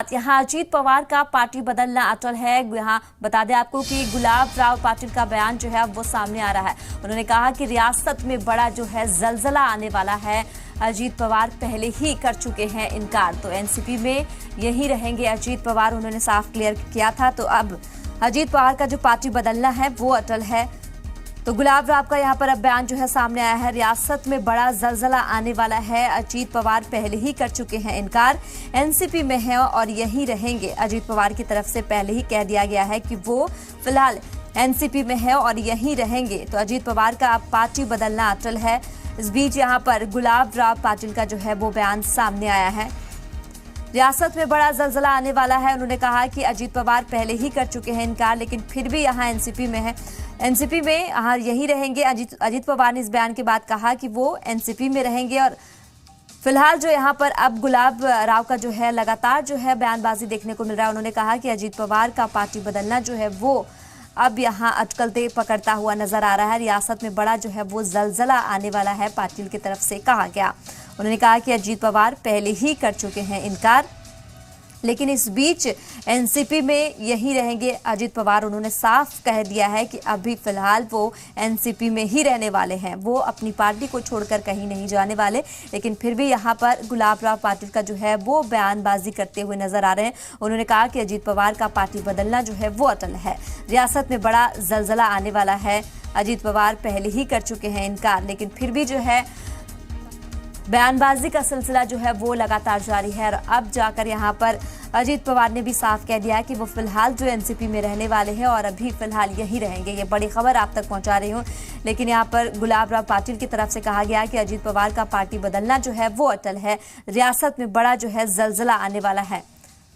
यहाँ अजीत पवार का पार्टी बदलना अटल है। यहाँ बता दें आपको कि गुलाब राव पाटिल का बयान जो है वो सामने आ रहा है। उन्होंने कहा कि रियासत में बड़ा जो है जलजला आने वाला है। अजीत पवार पहले ही कर चुके हैं इनकार, तो एनसीपी में यही रहेंगे अजीत पवार, उन्होंने साफ क्लियर किया था। तो अब अजीत पवार का जो पार्टी बदलना है वो अटल है। तो गुलाब राव का यहाँ पर अब बयान जो है सामने आया है। रियासत में बड़ा जलजला आने वाला है। अजीत पवार पहले ही कर चुके हैं इनकार, एनसीपी में है और यही रहेंगे। अजीत पवार की तरफ से पहले ही कह दिया गया है कि वो फिलहाल एनसीपी में है और यही रहेंगे। तो अजीत पवार का अब पार्टी बदलना अटल है। इस बीच यहाँ पर गुलाब राव पाटिल का जो है वो बयान सामने आया है। रियासत में बड़ा जलजला आने वाला है। उन्होंने कहा कि अजीत पवार पहले ही कर चुके हैं इनकार, लेकिन फिर भी यहाँ एनसीपी में है, एनसीपी में यहाँ यही रहेंगे। अजीत पवार ने इस बयान के बाद कहा कि वो एनसीपी में रहेंगे और फिलहाल जो यहाँ पर अब गुलाब राव का जो है लगातार जो है बयानबाजी देखने को मिल रहा है। उन्होंने कहा कि अजीत पवार का पार्टी बदलना जो है वो अब यहाँ अटकलते पकड़ता हुआ नजर आ रहा है। रियासत में बड़ा जो है वो जलजला आने वाला है, पाटिल की तरफ से कहा गया। उन्होंने कहा कि अजीत पवार पहले ही कर चुके हैं इनकार, लेकिन इस बीच एनसीपी में यही रहेंगे अजीत पवार। उन्होंने साफ कह दिया है कि अभी फिलहाल वो एनसीपी में ही रहने वाले हैं, वो अपनी पार्टी को छोड़कर कहीं नहीं जाने वाले। लेकिन फिर भी यहाँ पर गुलाब राव पाटिल का जो है वो बयानबाजी करते हुए नजर आ रहे हैं। उन्होंने कहा कि अजीत पवार का पार्टी बदलना जो है वो अटल है। रियासत में बड़ा जलजला आने वाला है। अजीत पवार पहले ही कर चुके हैं इनकार, लेकिन फिर भी जो है बयानबाजी का सिलसिला जो है वो लगातार जारी है। और अब जाकर यहाँ पर अजीत पवार ने भी साफ कह दिया है कि वो फिलहाल जो एनसीपी में रहने वाले हैं और अभी फिलहाल यही रहेंगे। ये बड़ी खबर आप तक पहुंचा रही हूँ, लेकिन यहाँ पर गुलाब राव पाटिल की तरफ से कहा गया कि अजीत पवार का पार्टी बदलना जो है वो अटल है। रियासत में बड़ा जो है जलजला आने वाला है।